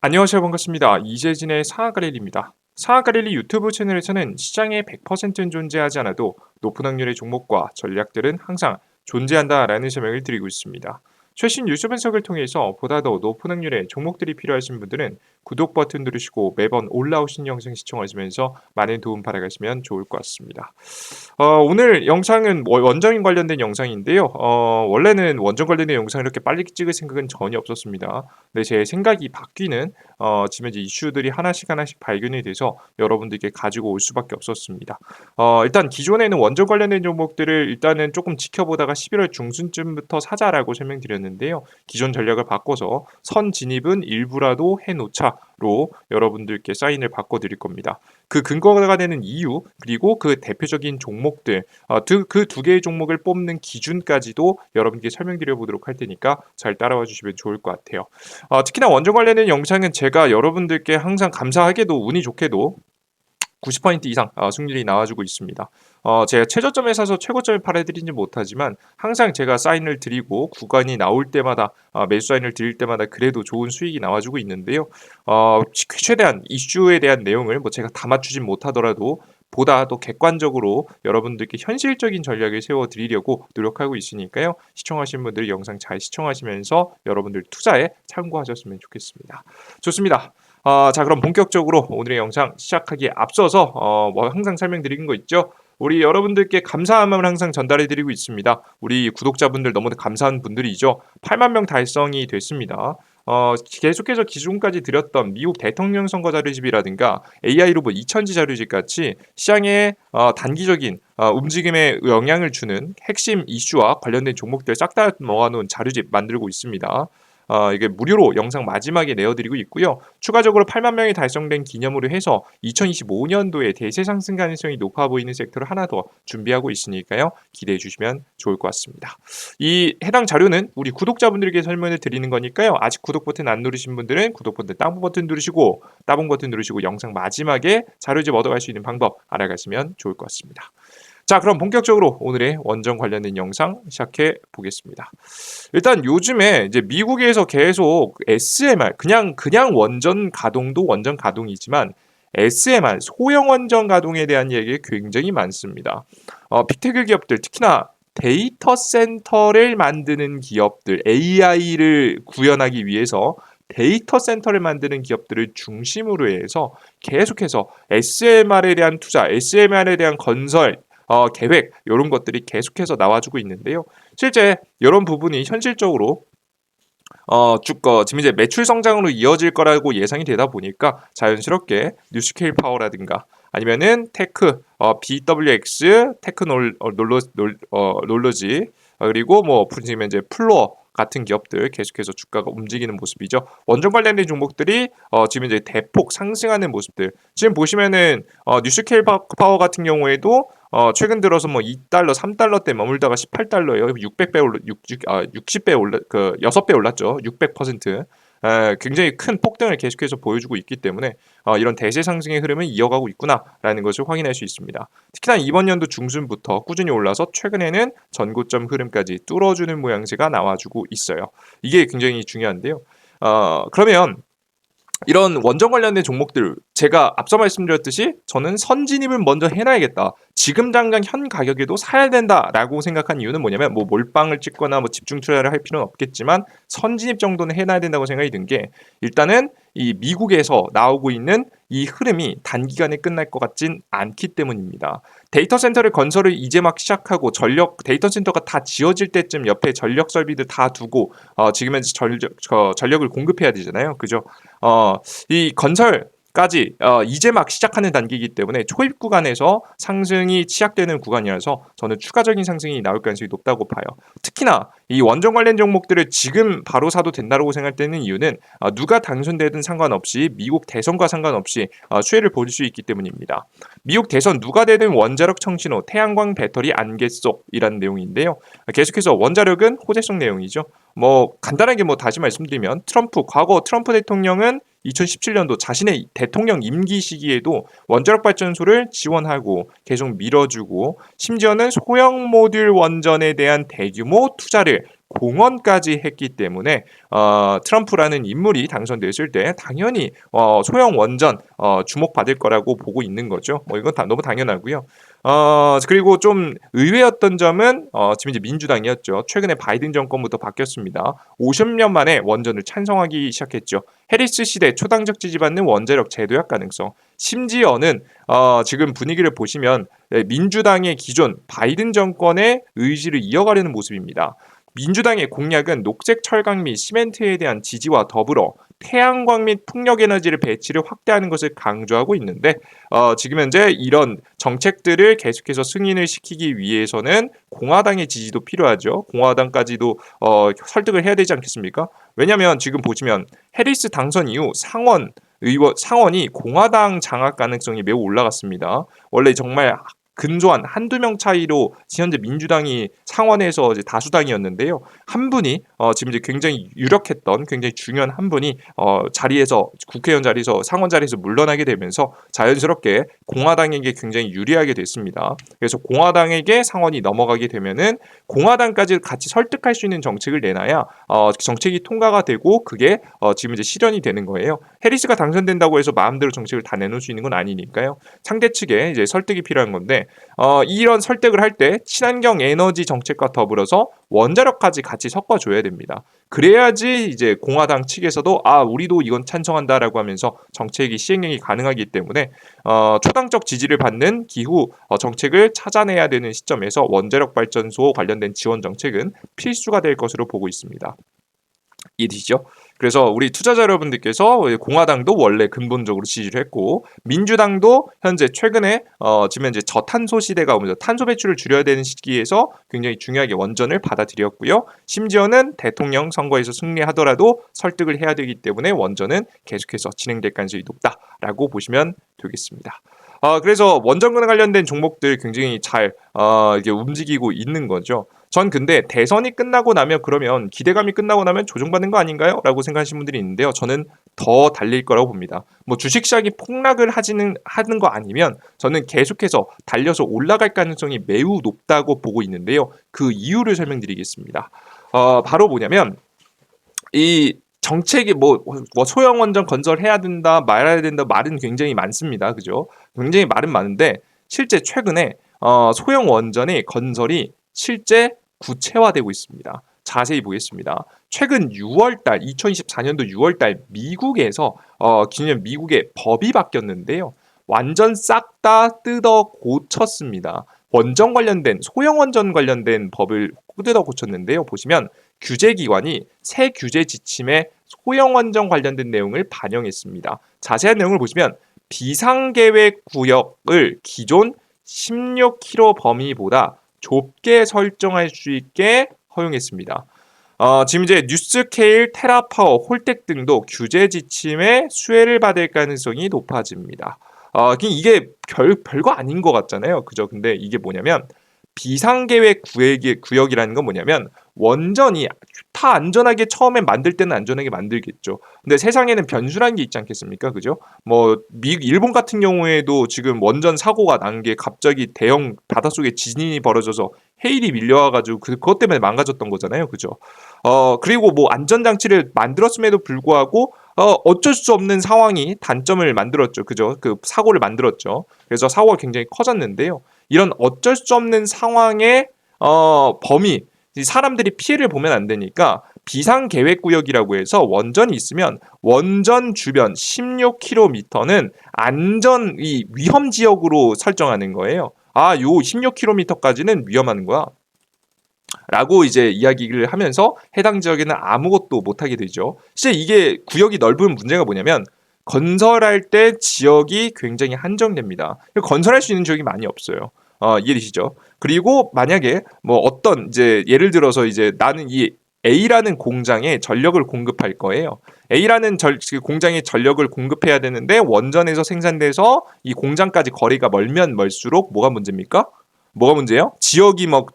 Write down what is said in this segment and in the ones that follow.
안녕하세요. 반갑습니다. 이재진의 상하가렐리입니다. 상하가렐리 유튜브 채널에서는 시장에 100%는 존재하지 않아도 높은 확률의 종목과 전략들은 항상 존재한다라는 설명을 드리고 있습니다. 최신 뉴스 분석을 통해서 보다 더 높은 확률의 종목들이 필요하신 분들은 구독 버튼 누르시고 매번 올라오신 영상 시청하시면서 많은 도움 받아가시면 좋을 것 같습니다. 오늘 영상은 원정 관련된 영상인데요. 원래는 원정 관련된 영상을 이렇게 빨리 찍을 생각은 전혀 없었습니다. 근데 제 생각이 바뀌는 지금 이제 이슈들이 하나씩 하나씩 발견이 돼서 여러분들께 가지고 올 수밖에 없었습니다. 일단 기존에는 원전 관련된 종목들을 일단은 조금 지켜보다가 11월 중순쯤부터 사자라고 설명드렸는데요. 기존 전략을 바꿔서 선 진입은 일부라도 해놓자로 여러분들께 사인을 바꿔드릴 겁니다. 그 근거가 되는 이유 그리고 그 대표적인 종목들 그 두 개의 종목을 뽑는 기준까지도 여러분께 설명드려 보도록 할 테니까 잘 따라와 주시면 좋을 것 같아요. 특히나 원전 관련된 영상은 제가 여러분들께 항상 감사하게도 운이 좋게도 90% 이상 승률이 나와주고 있습니다. 제가 최저점에 사서 최고점에 팔아드리지 못하지만 항상 제가 사인을 드리고 구간이 나올 때마다 매수 사인을 드릴 때마다 그래도 좋은 수익이 나와주고 있는데요. 최대한 이슈에 대한 내용을 뭐 제가 다 맞추진 못하더라도 보다 더 객관적으로 여러분들께 현실적인 전략을 세워드리려고 노력하고 있으니까요. 시청하신 분들 영상 잘 시청하시면서 여러분들 투자에 참고하셨으면 좋겠습니다. 좋습니다. 자, 그럼 본격적으로 오늘의 영상 시작하기에 앞서서 뭐 항상 설명드리는 거 있죠? 우리 여러분들께 감사함을 항상 전달해드리고 있습니다. 우리 구독자분들 너무 감사한 분들이죠. 8만 명 달성이 됐습니다. 계속해서 기존까지 드렸던 미국 대통령 선거 자료집이라든가 AI 로봇 2000지 자료집 같이 시장에 단기적인 움직임에 영향을 주는 핵심 이슈와 관련된 종목들 싹 다 모아놓은 자료집 만들고 있습니다. 이게 무료로 영상 마지막에 내어드리고 있고요. 추가적으로 8만 명이 달성된 기념으로 해서 2025년도에 대세 상승 가능성이 높아 보이는 섹터를 하나 더 준비하고 있으니까요. 기대해 주시면 좋을 것 같습니다. 이 해당 자료는 우리 구독자분들에게 설명을 드리는 거니까요. 아직 구독 버튼 안 누르신 분들은 구독 버튼 따봉 버튼 누르시고 따봉 버튼 누르시고 영상 마지막에 자료집 얻어갈 수 있는 방법 알아가시면 좋을 것 같습니다. 자, 그럼 본격적으로 오늘의 원전 관련된 영상 시작해 보겠습니다. 일단 요즘에 이제 미국에서 계속 SMR 그냥 원전 가동도 원전 가동이지만 SMR 소형 원전 가동에 대한 얘기 굉장히 많습니다. 빅테크 기업들 특히나 데이터 센터를 만드는 기업들 AI를 구현하기 위해서 데이터 센터를 만드는 기업들을 중심으로 해서 계속해서 SMR에 대한 투자, SMR에 대한 건설 계획 이런 것들이 계속해서 나와주고 있는데요. 실제 이런 부분이 현실적으로 지금 이제 매출 성장으로 이어질 거라고 예상이 되다 보니까 자연스럽게 뉴스케일 파워라든가 아니면은 테크, BWX, 테크놀로지 그리고 뭐 지금 이제 플로어 같은 기업들 계속해서 주가가 움직이는 모습이죠. 원전 관련된 종목들이 지금 이제 대폭 상승하는 모습들. 지금 보시면은 뉴스케일 파워 같은 경우에도 최근 들어서 뭐 2달러, 3달러대 머물다가 18달러예요. 600배 올라 60배 올라 6배 올랐죠. 600%. 굉장히 큰 폭등을 계속해서 보여주고 있기 때문에 이런 대세 상승의 흐름을 이어가고 있구나라는 것을 확인할 수 있습니다. 특히나 이번 연도 중순부터 꾸준히 올라서 최근에는 전고점 흐름까지 뚫어주는 모양새가 나와주고 있어요. 이게 굉장히 중요한데요. 그러면 이런 원전 관련된 종목들 제가 앞서 말씀드렸듯이 저는 선진입을 먼저 해놔야겠다. 지금 당장 현 가격에도 사야 된다라고 생각한 이유는 뭐냐면 뭐 몰빵을 찍거나 뭐 집중 투자를 할 필요는 없겠지만 선진입 정도는 해놔야 된다고 생각이 든 게 일단은 이 미국에서 나오고 있는 이 흐름이 단기간에 끝날 것 같진 않기 때문입니다. 데이터 센터를 건설을 이제 막 시작하고 데이터 센터가 다 지어질 때쯤 옆에 전력 설비들 다 두고 지금은 전력을 공급해야 되잖아요. 그죠? 이 건설까지 이제 막 시작하는 단계이기 때문에 초입 구간에서 상승이 시작되는 구간이라서 저는 추가적인 상승이 나올 가능성이 높다고 봐요. 특히나 이 원전 관련 종목들을 지금 바로 사도 된다고 생각되는 이유는 누가 당선되든 상관없이 미국 대선과 상관없이 수혜를 볼 수 있기 때문입니다. 미국 대선 누가 되든 원자력 청신호 태양광 배터리 안개 속이라는 내용인데요. 계속해서 원자력은 호재성 내용이죠. 뭐 간단하게 뭐 다시 말씀드리면 과거 트럼프 대통령은 2017년도 자신의 대통령 임기 시기에도 원자력 발전소를 지원하고 계속 밀어주고 심지어는 소형 모듈 원전에 대한 대규모 투자를 공언까지 했기 때문에 트럼프라는 인물이 당선됐을 때 당연히 소형 원전 주목받을 거라고 보고 있는 거죠. 뭐 이건 너무 당연하고요. 그리고 좀 의외였던 점은 지금 이제 민주당이었죠. 최근에 바이든 정권부터 바뀌었습니다. 50년 만에 원전을 찬성하기 시작했죠. 해리스 시대 초당적 지지받는 원자력 재도약 가능성. 심지어는 지금 분위기를 보시면 민주당의 기존 바이든 정권의 의지를 이어가려는 모습입니다. 민주당의 공약은 녹색 철강 및 시멘트에 대한 지지와 더불어 태양광 및 풍력 에너지를 배치를 확대하는 것을 강조하고 있는데 지금 현재 이런 정책들을 계속해서 승인을 시키기 위해서는 공화당의 지지도 필요하죠. 공화당까지도 설득을 해야 되지 않겠습니까? 왜냐하면 지금 보시면 해리스 당선 이후 상원이 공화당 장악 가능성이 매우 올라갔습니다. 원래 정말 근소한 한두 명 차이로 현재 민주당이 상원에서 이제 다수당이었는데요. 한 분이 지금 이제 굉장히 유력했던 굉장히 중요한 한 분이 자리에서 국회의원 자리에서 상원 자리에서 물러나게 되면서 자연스럽게 공화당에게 굉장히 유리하게 됐습니다. 그래서 공화당에게 상원이 넘어가게 되면은 공화당까지 같이 설득할 수 있는 정책을 내놔야 정책이 통과가 되고 그게 지금 이제 실현이 되는 거예요. 해리스가 당선된다고 해서 마음대로 정책을 다 내놓을 수 있는 건 아니니까요. 상대 측에 이제 설득이 필요한 건데 이런 설득을 할 때 친환경 에너지 정책과 더불어서 원자력까지 같이 섞어줘야 됩니다. 그래야지 이제 공화당 측에서도 우리도 이건 찬성한다라고 하면서 정책이 시행이 가능하기 때문에 초당적 지지를 받는 기후 정책을 찾아내야 되는 시점에서 원자력 발전소 관련된 지원 정책은 필수가 될 것으로 보고 있습니다. 이해되시죠? 그래서 우리 투자자 여러분들께서 공화당도 원래 근본적으로 지지를 했고 민주당도 현재 최근에 지금 현재 저탄소 시대가 오면서 탄소 배출을 줄여야 되는 시기에서 굉장히 중요하게 원전을 받아들였고요. 심지어는 대통령 선거에서 승리하더라도 설득을 해야 되기 때문에 원전은 계속해서 진행될 가능성이 높다라고 보시면 되겠습니다. 그래서 원전과 관련된 종목들 굉장히 잘 이게 움직이고 있는 거죠. 전 근데 대선이 끝나고 나면 그러면 기대감이 끝나고 나면 조정받는 거 아닌가요? 라고 생각하시는 분들이 있는데요. 저는 더 달릴 거라고 봅니다. 뭐 주식 시장이 폭락을 하는 거 아니면 저는 계속해서 달려서 올라갈 가능성이 매우 높다고 보고 있는데요. 그 이유를 설명드리겠습니다. 바로 뭐냐면 이 정책이 뭐 소형 원전 건설해야 된다, 말아야 된다 말은 굉장히 많습니다. 그죠? 굉장히 말은 많은데 실제 최근에 소형 원전의 건설이 실제 구체화되고 있습니다. 자세히 보겠습니다. 최근 6월달 2024년도 6월달 미국에서 기존 미국의 법이 바뀌었는데요. 완전 싹 다 뜯어 고쳤습니다. 원전 관련된 소형 원전 관련된 법을 뜯어 고쳤는데요. 보시면 규제기관이 새 규제 지침에 소형 원전 관련된 내용을 반영했습니다. 자세한 내용을 보시면 비상계획 구역을 기존 16km 범위보다 좁게 설정할 수 있게 허용했습니다. 지금 이제 뉴스케일, 테라파워, 홀텍 등도 규제 지침에 수혜를 받을 가능성이 높아집니다. 이게 별거 아닌 것 같잖아요. 그죠? 근데 이게 뭐냐면 비상계획 구역이라는 건 뭐냐면 원전이 다 안전하게 처음에 만들 때는 안전하게 만들겠죠. 근데 세상에는 변수라는 게 있지 않겠습니까? 그죠? 뭐 일본 같은 경우에도 지금 원전 사고가 난 게 갑자기 대형 바닷속에 지진이 벌어져서 해일이 밀려와가지고 그것 때문에 망가졌던 거잖아요. 그죠? 그리고 뭐 안전장치를 만들었음에도 불구하고 어쩔 수 없는 상황이 단점을 만들었죠. 그죠? 그 사고를 만들었죠. 그래서 사고가 굉장히 커졌는데요. 이런 어쩔 수 없는 상황의 범위, 사람들이 피해를 보면 안 되니까 비상계획구역이라고 해서 원전이 있으면 원전 주변 16km는 이 위험 지역으로 설정하는 거예요. 요 16km까지는 위험한 거야. 라고 이제 이야기를 하면서 해당 지역에는 아무것도 못하게 되죠. 실제 이게 구역이 넓은 문제가 뭐냐면 건설할 때 지역이 굉장히 한정됩니다. 건설할 수 있는 지역이 많이 없어요. 이해되시죠? 그리고 만약에 뭐 어떤 이제 예를 들어서 이제 나는 이 A라는 공장에 전력을 공급할 거예요. A라는 공장에 전력을 공급해야 되는데 원전에서 생산돼서 이 공장까지 거리가 멀면 멀수록 뭐가 문제입니까? 뭐가 문제예요? 지역이 뭐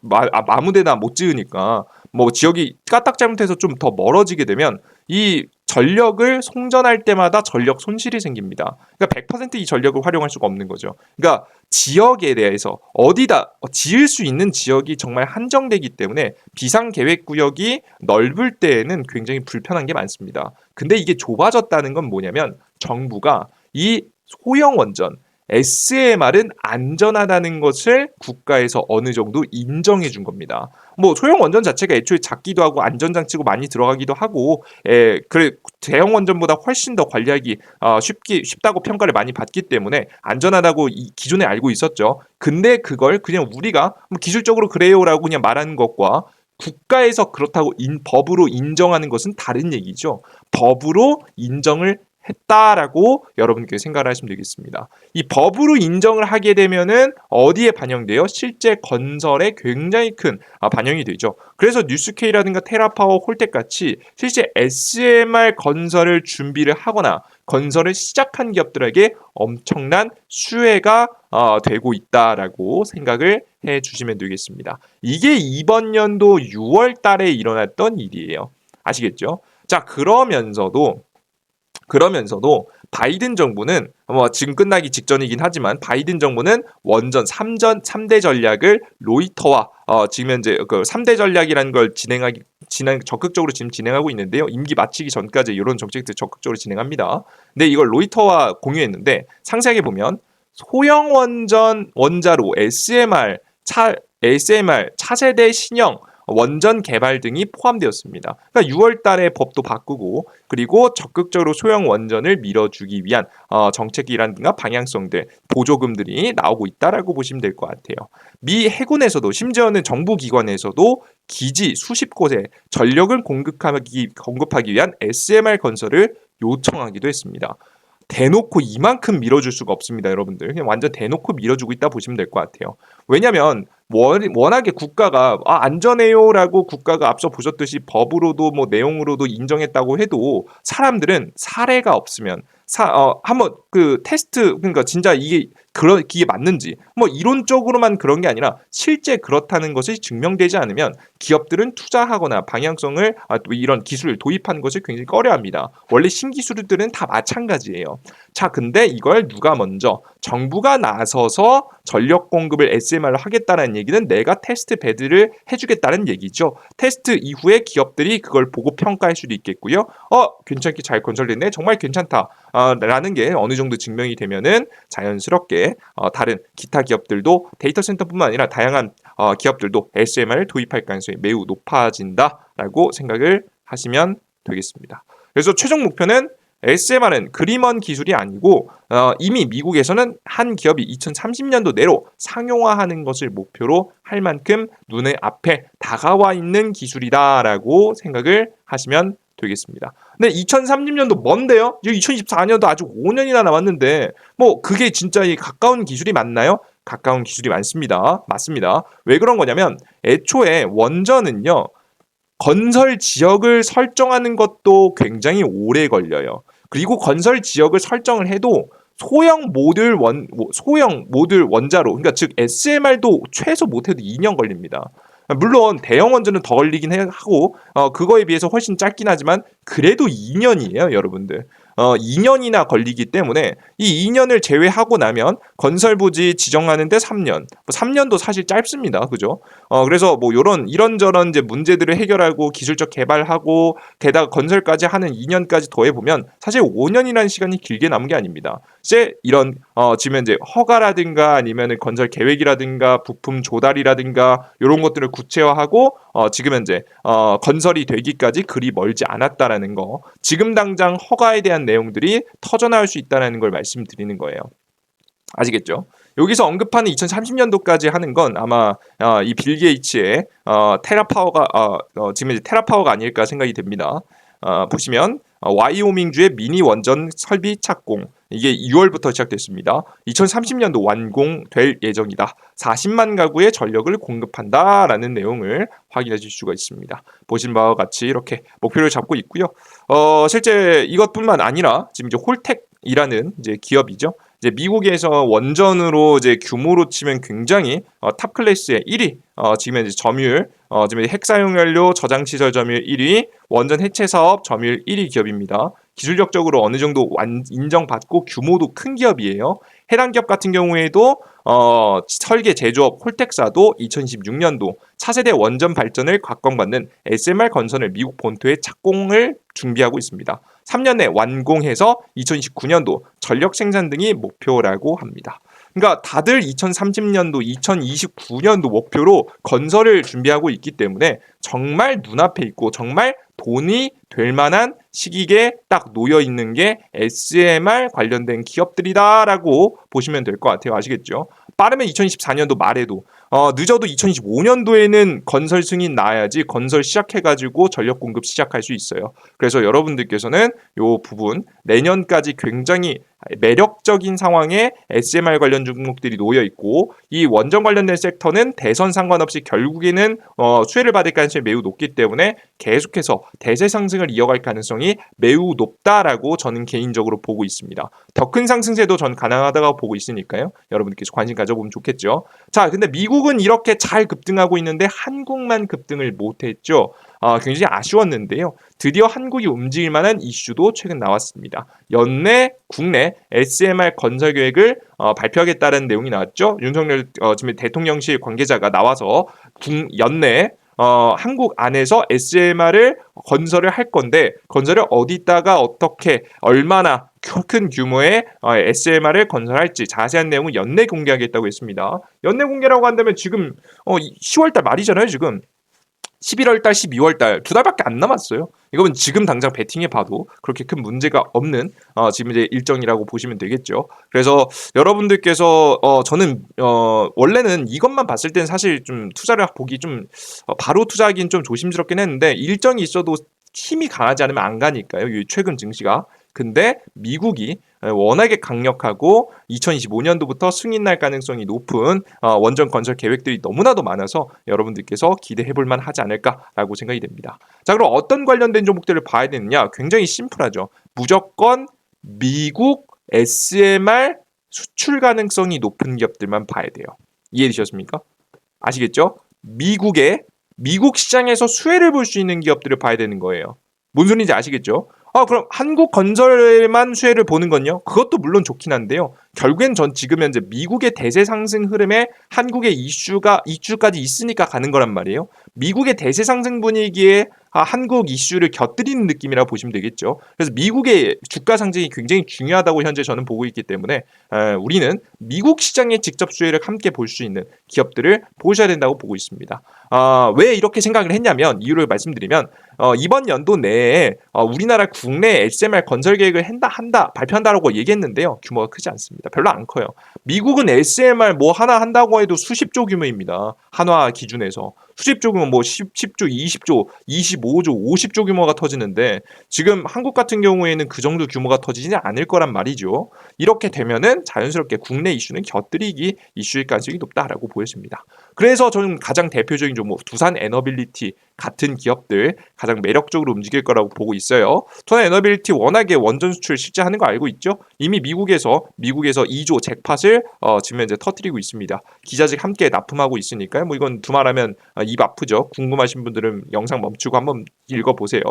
아무데나 못 지으니까 뭐 지역이 까딱 잘못해서 좀 더 멀어지게 되면 이 전력을 송전할 때마다 전력 손실이 생깁니다. 그러니까 100%이 전력을 활용할 수가 없는 거죠. 그러니까 지역에 대해서 어디다 지을 수 있는 지역이 정말 한정되기 때문에 비상계획구역이 넓을 때에는 굉장히 불편한 게 많습니다. 근데 이게 좁아졌다는 건 뭐냐면 정부가 이 소형 원전 SMR은 안전하다는 것을 국가에서 어느 정도 인정해 준 겁니다. 뭐 소형 원전 자체가 애초에 작기도 하고 안전장치고 많이 들어가기도 하고, 그래 대형 원전보다 훨씬 더 관리하기 쉽다고 평가를 많이 받기 때문에 안전하다고 기존에 알고 있었죠. 근데 그걸 그냥 우리가 뭐 기술적으로 그래요라고 그냥 말하는 것과 국가에서 그렇다고 법으로 인정하는 것은 다른 얘기죠. 법으로 인정을 했다라고 여러분께 생각을 하시면 되겠습니다. 이 법으로 인정을 하게 되면은 어디에 반영돼요? 실제 건설에 굉장히 큰 반영이 되죠. 그래서 뉴스케이라든가 테라파워, 홀텍같이 실제 SMR 건설을 준비를 하거나 건설을 시작한 기업들에게 엄청난 수혜가 되고 있다라고 생각을 해 주시면 되겠습니다. 이게 이번 연도 6월 달에 일어났던 일이에요. 아시겠죠? 자, 그러면서도 바이든 정부는 뭐 지금 끝나기 직전이긴 하지만 바이든 정부는 원전 3대 전략을 로이터와 지금 현재 그 3대 전략이라는 걸 적극적으로 지금 진행하고 있는데요. 임기 마치기 전까지 이런 정책들 적극적으로 진행합니다. 근데 이걸 로이터와 공유했는데 상세하게 보면 소형 원전 원자로 SMR 차세대 신형 원전 개발 등이 포함되었습니다. 그러니까 6월 달에 법도 바꾸고 그리고 적극적으로 소형 원전을 밀어주기 위한 정책이라든가 방향성들, 보조금들이 나오고 있다라고 보시면 될 것 같아요. 미 해군에서도 심지어는 정부 기관에서도 기지 수십 곳에 전력을 공급하기 위한 SMR 건설을 요청하기도 했습니다. 대놓고 이만큼 밀어줄 수가 없습니다, 여러분들. 그냥 완전 대놓고 밀어주고 있다 보시면 될 것 같아요. 왜냐하면 워낙에 국가가 안전해요라고 국가가 앞서 보셨듯이 법으로도 뭐 내용으로도 인정했다고 해도 사람들은 사례가 없으면 한번 그 테스트 그러니까 진짜 이게 맞는지 뭐 이론적으로만 그런 게 아니라 실제 그렇다는 것이 증명되지 않으면 기업들은 투자하거나 방향성을 또 이런 기술을 도입하는 것을 굉장히 꺼려합니다. 원래 신기술들은 다 마찬가지예요. 자, 근데 이걸 누가 먼저 정부가 나서서 전력 공급을 SMR로 하겠다는 얘기는 내가 테스트 배드를 해주겠다는 얘기죠. 테스트 이후에 기업들이 그걸 보고 평가할 수도 있겠고요. 괜찮게 잘 건설됐네. 정말 괜찮다. 라는 게 어느 정도 증명이 되면은 자연스럽게 다른 기타 기업들도 데이터 센터뿐만 아니라 다양한 기업들도 SMR을 도입할 가능성이 매우 높아진다라고 생각을 하시면 되겠습니다. 그래서 최종 목표는 SMR은 그리 먼 기술이 아니고 이미 미국에서는 한 기업이 2030년도 내로 상용화하는 것을 목표로 할 만큼 눈의 앞에 다가와 있는 기술이다라고 생각을 하시면 되겠습니다. 근데 2030년도 먼데요? 2024년도 아직 5년이나 남았는데 뭐 그게 진짜 가까운 기술이 맞나요? 가까운 기술이 많습니다. 맞습니다. 왜 그런 거냐면 애초에 원전은요. 건설 지역을 설정하는 것도 굉장히 오래 걸려요. 그리고 건설 지역을 설정을 해도 소형 모듈 원자로 그러니까 즉 SMR도 최소 못해도 2년 걸립니다. 물론 대형 원전은 더 걸리긴 하고 그거에 비해서 훨씬 짧긴 하지만 그래도 2년이에요, 여러분들. 2년이나 걸리기 때문에 이 2년을 제외하고 나면 건설 부지 지정하는데 3년. 뭐 3년도 사실 짧습니다. 그죠? 그래서 뭐 이런저런 이제 문제들을 해결하고 기술적 개발하고 게다가 건설까지 하는 2년까지 더해 보면 사실 5년이라는 시간이 길게 남은 게 아닙니다. 이제 이런 지금 이제 허가라든가 아니면은 건설 계획이라든가 부품 조달이라든가 이런 것들을 구체화하고 지금 현재 건설이 되기까지 그리 멀지 않았다라는 거. 지금 당장 허가에 대한 내용들이 터져나올 수 있다는 걸 말씀드리는 거예요. 아시겠죠? 여기서 언급하는 2030년도까지 하는 건 아마 이 빌 게이츠의 테라파워가 지금 이제 테라파워가 아닐까 생각이 됩니다. 보시면 와이오밍주의 미니 원전 설비 착공 이게 6월부터 시작됐습니다. 2030년도 완공될 예정이다. 40만 가구의 전력을 공급한다라는 내용을 확인하실 수가 있습니다. 보신 바와 같이 이렇게 목표를 잡고 있고요. 실제 이것뿐만 아니라 지금 이제 홀텍이라는 이제 기업이죠. 이제 미국에서 원전으로 이제 규모로 치면 굉장히 탑 클래스의 1위. 지금 이제 점유율, 지금 핵사용 연료 저장 시설 점유율 1위, 원전 해체 사업 점유율 1위 기업입니다. 기술력적으로 어느 정도 인정받고 규모도 큰 기업이에요. 해당 기업 같은 경우에도 설계 제조업 홀텍사도 2026년도 차세대 원전 발전을 각광받는 SMR 건설을 미국 본토에 착공을 준비하고 있습니다. 3년 내 완공해서 2029년도 전력 생산 등이 목표라고 합니다. 그러니까 다들 2030년도, 2029년도 목표로 건설을 준비하고 있기 때문에 정말 눈앞에 있고 정말 돈이 될 만한 시기에 딱 놓여 있는 게 SMR 관련된 기업들이다라고 보시면 될 것 같아요. 아시겠죠? 빠르면 2024년도 말에도 늦어도 2025년도에는 건설 승인 나야지 건설 시작해가지고 전력 공급 시작할 수 있어요. 그래서 여러분들께서는 이 부분 내년까지 굉장히 매력적인 상황에 SMR 관련 종목들이 놓여 있고 이 원전 관련된 섹터는 대선 상관없이 결국에는 수혜를 받을 가능성이 매우 높기 때문에 계속해서 대세 상승을 이어갈 가능성이 매우 높다라고 저는 개인적으로 보고 있습니다. 더 큰 상승세도 전 가능하다고 보고 있으니까요. 여러분들께서 관심 가져보면 좋겠죠. 자, 근데 미국은 이렇게 잘 급등하고 있는데 한국만 급등을 못했죠. 굉장히 아쉬웠는데요. 드디어 한국이 움직일 만한 이슈도 최근 나왔습니다. 연내 국내 SMR 건설 계획을 발표하겠다는 내용이 나왔죠. 윤석열 지금 대통령실 관계자가 나와서 연내 한국 안에서 SMR을 건설을 할 건데 건설을 어디다가 어떻게 얼마나 큰 규모의 SMR을 건설할지 자세한 내용은 연내 공개하겠다고 했습니다. 연내 공개라고 한다면 지금 10월달 말이잖아요. 지금 11월달, 12월달 2달밖에 안 남았어요. 이거는 지금 당장 배팅해 봐도 그렇게 큰 문제가 없는 지금 이제 일정이라고 보시면 되겠죠. 그래서 여러분들께서 저는 원래는 이것만 봤을 때는 사실 좀 투자를 보기 좀 바로 투자하기는 좀 조심스럽긴 했는데 일정이 있어도 힘이 강하지 않으면 안 가니까요. 이 최근 증시가. 근데 미국이 워낙에 강력하고 2025년도부터 승인 날 가능성이 높은 원전 건설 계획들이 너무나도 많아서 여러분들께서 기대해 볼 만하지 않을까라고 생각이 됩니다. 자, 그럼 어떤 관련된 종목들을 봐야 되느냐? 굉장히 심플하죠. 무조건 미국 SMR 수출 가능성이 높은 기업들만 봐야 돼요. 이해되셨습니까? 아시겠죠? 미국 시장에서 수혜를 볼 수 있는 기업들을 봐야 되는 거예요. 뭔 소리인지 아시겠죠? 그럼 한국 건설만 수혜를 보는 건요? 그것도 물론 좋긴 한데요. 결국엔 전 지금 현재 미국의 대세 상승 흐름에 한국의 이슈까지 있으니까 가는 거란 말이에요. 미국의 대세 상승 분위기에 한국 이슈를 곁들이는 느낌이라고 보시면 되겠죠. 그래서 미국의 주가 상승이 굉장히 중요하다고 현재 저는 보고 있기 때문에 우리는 미국 시장의 직접 수혜를 함께 볼 수 있는 기업들을 보셔야 된다고 보고 있습니다. 왜 이렇게 생각을 했냐면 이유를 말씀드리면 이번 연도 내에 우리나라 국내 SMR 건설 계획을 발표한다라고 얘기했는데요. 규모가 크지 않습니다. 별로 안 커요. 미국은 SMR 뭐 하나 한다고 해도 수십조 규모입니다. 한화 기준에서. 수십조 규모 뭐 10조, 20조, 25조, 50조 규모가 터지는데 지금 한국 같은 경우에는 그 정도 규모가 터지지 않을 거란 말이죠. 이렇게 되면은 자연스럽게 국내 이슈는 곁들이기 이슈일 가능성이 높다라고 보여집니다. 그래서 저는 가장 대표적인 종목 두산 에너빌리티 같은 기업들 가장 매력적으로 움직일 거라고 보고 있어요. 두산 에너빌리티 워낙에 원전 수출 실제 하는 거 알고 있죠? 이미 미국에서 2조 잭팟을 지금 현재 터뜨리고 있습니다. 기자직 함께 납품하고 있으니까요. 뭐 이건 두말하면 입 아프죠. 궁금하신 분들은 영상 멈추고 한번 읽어보세요.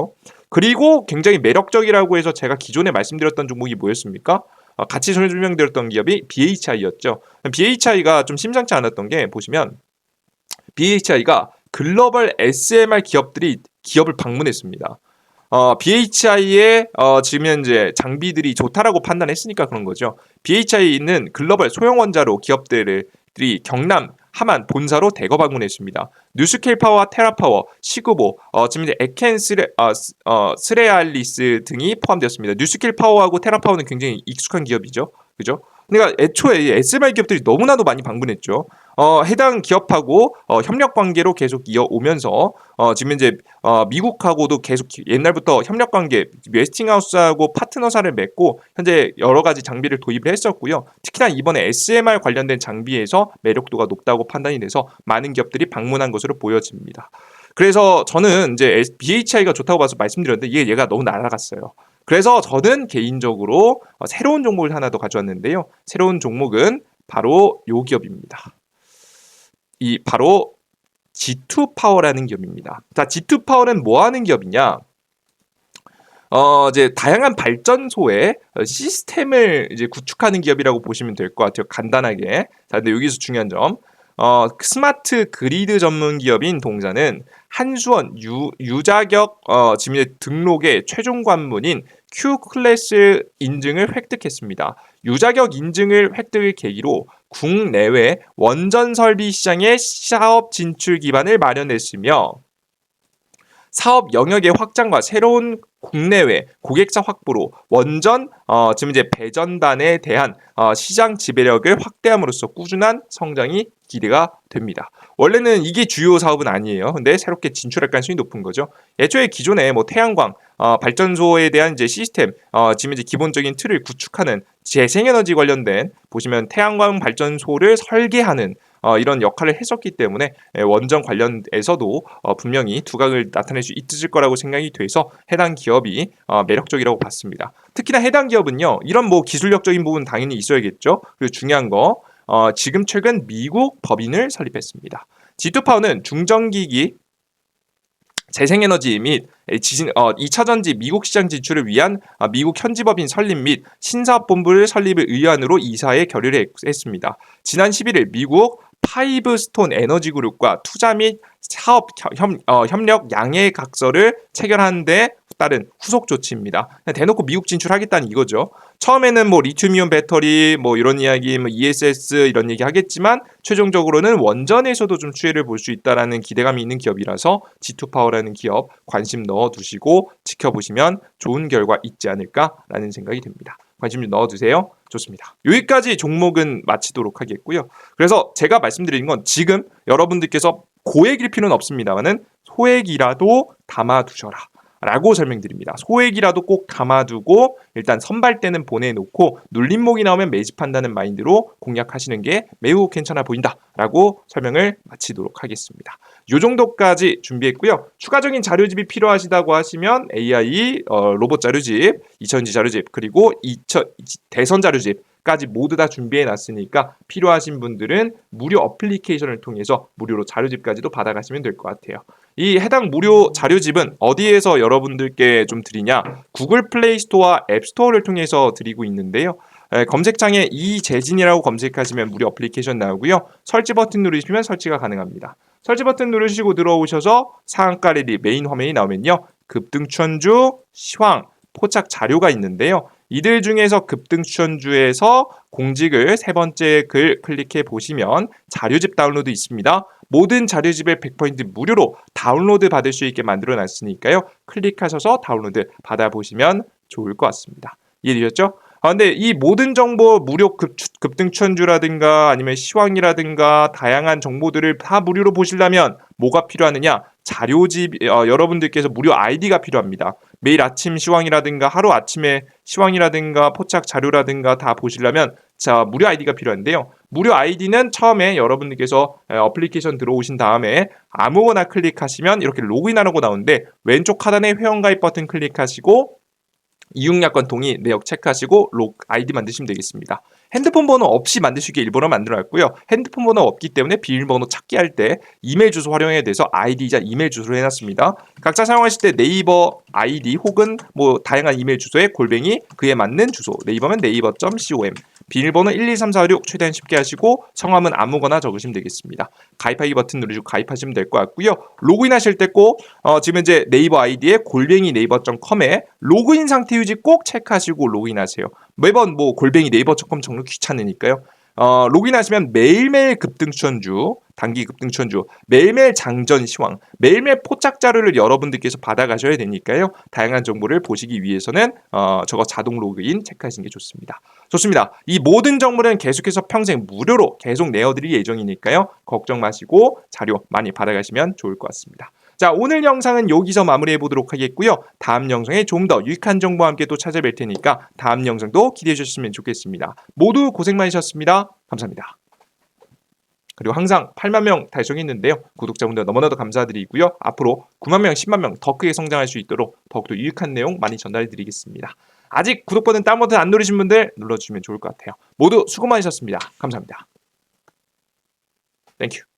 그리고 굉장히 매력적이라고 해서 제가 기존에 말씀드렸던 종목이 뭐였습니까? 같이 설명드렸던 기업이 BHI였죠. BHI가 좀 심상치 않았던 게 보시면 BHI가 글로벌 SMR 기업을 방문했습니다. BHI의 지금 현재 장비들이 좋다라고 판단했으니까 그런 거죠. BHI는 글로벌 소형 원자로 기업들이 경남, 하만 본사로 대거 방문했습니다. 뉴스케일 파워와 테라파워, 시그보, 지금 이제 에켄 스레알리스 등이 포함되었습니다. 뉴스케일 파워하고 테라파워는 굉장히 익숙한 기업이죠. 그죠? 그러니까 애초에 SMR 기업들이 너무나도 많이 방문했죠. 해당 기업하고 협력 관계로 계속 이어오면서 지금 이제 미국하고도 계속 옛날부터 협력 관계 웨스팅하우스하고 파트너사를 맺고 현재 여러 가지 장비를 도입을 했었고요. 특히나 이번에 SMR 관련된 장비에서 매력도가 높다고 판단이 돼서 많은 기업들이 방문한 것으로 보여집니다. 그래서 저는 이제 BHI가 좋다고 봐서 말씀드렸는데 얘가 너무 날아갔어요. 그래서 저는 개인적으로 새로운 종목을 하나 더 가져왔는데요. 새로운 종목은 바로 요 기업입니다. 이 바로 G2파워라는 기업입니다. 자, G2파워는 뭐 하는 기업이냐? 이제 다양한 발전소의 시스템을 이제 구축하는 기업이라고 보시면 될 것 같아요. 간단하게. 자, 근데 여기서 중요한 점. 스마트 그리드 전문 기업인 동사는 한수원 유자격 지금 이제 등록의 최종 관문인 Q 클래스 인증을 획득했습니다. 유자격 인증을 획득을 계기로 국내외 원전 설비 시장의 사업 진출 기반을 마련했으며 사업 영역의 확장과 새로운 국내외 고객사 확보로 원전 지금 이제 배전단에 대한 시장 지배력을 확대함으로써 꾸준한 성장이 기대가 됩니다. 원래는 이게 주요 사업은 아니에요. 근데 새롭게 진출할 가능성이 높은 거죠. 애초에 기존에 뭐 태양광 발전소에 대한 이제 시스템 지금 이제 기본적인 틀을 구축하는 재생에너지 관련된 보시면 태양광 발전소를 설계하는 이런 역할을 했었기 때문에 원전 관련해서도 분명히 두각을 나타낼 수 있을 거라고 생각이 돼서 해당 기업이 매력적이라고 봤습니다. 특히나 해당 기업은요, 이런 뭐 기술력적인 부분 당연히 있어야겠죠. 그리고 중요한 거 지금 최근 미국 법인을 설립했습니다. G2파워는 중전기기 재생에너지 및 2차전지 미국 시장 진출을 위한 미국 현지법인 설립 및 신사업본부를 설립을 의안으로 이사에 결의를 했습니다. 지난 11일 미국 파이브스톤 에너지그룹과 투자 및 사업 협력 양해 각서를 체결하는 데 따른 후속 조치입니다. 대놓고 미국 진출하겠다는 이거죠. 처음에는 뭐 리튬이온 배터리 뭐 이런 이야기, 뭐 ESS 이런 얘기 하겠지만 최종적으로는 원전에서도 좀 추이를 볼 수 있다라는 기대감이 있는 기업이라서 G2파워라는 기업 관심 넣어두시고 지켜보시면 좋은 결과 있지 않을까라는 생각이 듭니다. 관심 좀 넣어두세요. 좋습니다. 여기까지 종목은 마치도록 하겠고요. 그래서 제가 말씀드리는 건 지금 여러분들께서 고액일 필요는 없습니다만은 소액이라도 담아두셔라 라고 설명드립니다. 소액이라도 꼭 담아두고 일단 선발대는 보내놓고 눌림목이 나오면 매집한다는 마인드로 공략하시는 게 매우 괜찮아 보인다 라고 설명을 마치도록 하겠습니다. 이 정도까지 준비했고요. 추가적인 자료집이 필요하시다고 하시면 AI 로봇 자료집, 2000지 자료집 그리고 대선 자료집까지 모두 다 준비해 놨으니까 필요하신 분들은 무료 어플리케이션을 통해서 무료로 자료집까지도 받아가시면 될 것 같아요. 이 해당 무료 자료집은 어디에서 여러분들께 좀 드리냐? 구글 플레이 스토어와 앱 스토어를 통해서 드리고 있는데요. 검색창에 이재진이라고 검색하시면 무료 어플리케이션 나오고요. 설치 버튼 누르시면 설치가 가능합니다. 설치 버튼 누르시고 들어오셔서 상한가 랠리 메인 화면이 나오면요. 급등 추천주, 시황, 포착 자료가 있는데요. 이들 중에서 급등 추천주에서 공직을 세 번째 글 클릭해 보시면 자료집 다운로드 있습니다. 모든 자료집을 100% 무료로 다운로드 받을 수 있게 만들어 놨으니까요. 클릭하셔서 다운로드 받아보시면 좋을 것 같습니다. 이해되셨죠? 근데 이 모든 정보 무료 급등 추천주라든가 아니면 시황이라든가 다양한 정보들을 다 무료로 보시려면 뭐가 필요하느냐? 자료집 여러분들께서 무료 아이디가 필요합니다. 매일 아침 시황이라든가 하루 아침에 시황이라든가 포착 자료라든가 다 보시려면 자 무료 아이디가 필요한데요. 무료 아이디는 처음에 여러분들께서 어플리케이션 들어오신 다음에 아무거나 클릭하시면 이렇게 로그인하라고 나오는데 왼쪽 하단에 회원가입 버튼 클릭하시고 이용약관 동의 내역 체크하시고 아이디 만드시면 되겠습니다. 핸드폰 번호 없이 만드시기 일부러 만들어놨고요. 핸드폰 번호 없기 때문에 비밀번호 찾기 할 때 이메일 주소 활용해야 돼서 아이디이자 이메일 주소로 해놨습니다. 각자 사용하실 때 네이버 아이디 혹은 뭐 다양한 이메일 주소에 골뱅이 그에 맞는 주소 네이버면 네이버.com 비밀번호 123456 최대한 쉽게 하시고 성함은 아무거나 적으시면 되겠습니다. 가입하기 버튼 누르시고 가입하시면 될 것 같고요. 로그인 하실 때 꼭 지금 이제 네이버 아이디에 골뱅이 네이버.com에 로그인 상태 유지 꼭 체크하시고 로그인하세요. 매번 뭐 골뱅이 네이버.com 정말 귀찮으니까요. 로그인하시면 매일매일 급등 추천주, 단기 급등 추천주, 매일매일 장전 시황, 매일매일 포착 자료를 여러분들께서 받아가셔야 되니까요. 다양한 정보를 보시기 위해서는 저거 자동 로그인 체크하시는 게 좋습니다. 좋습니다. 이 모든 정보는 계속해서 평생 무료로 계속 내어드릴 예정이니까요. 걱정 마시고 자료 많이 받아가시면 좋을 것 같습니다. 자, 오늘 영상은 여기서 마무리해 보도록 하겠고요. 다음 영상에 좀 더 유익한 정보와 함께 또 찾아뵐 테니까 다음 영상도 기대해 주셨으면 좋겠습니다. 모두 고생 많으셨습니다. 감사합니다. 그리고 항상 8만 명 달성했는데요. 구독자분들 너무나도 감사드리고요. 앞으로 9만 명, 10만 명 더 크게 성장할 수 있도록 더욱더 유익한 내용 많이 전달해 드리겠습니다. 아직 구독 버튼 다운 버튼 안 누르신 분들 눌러주시면 좋을 것 같아요. 모두 수고 많으셨습니다. 감사합니다. 땡큐.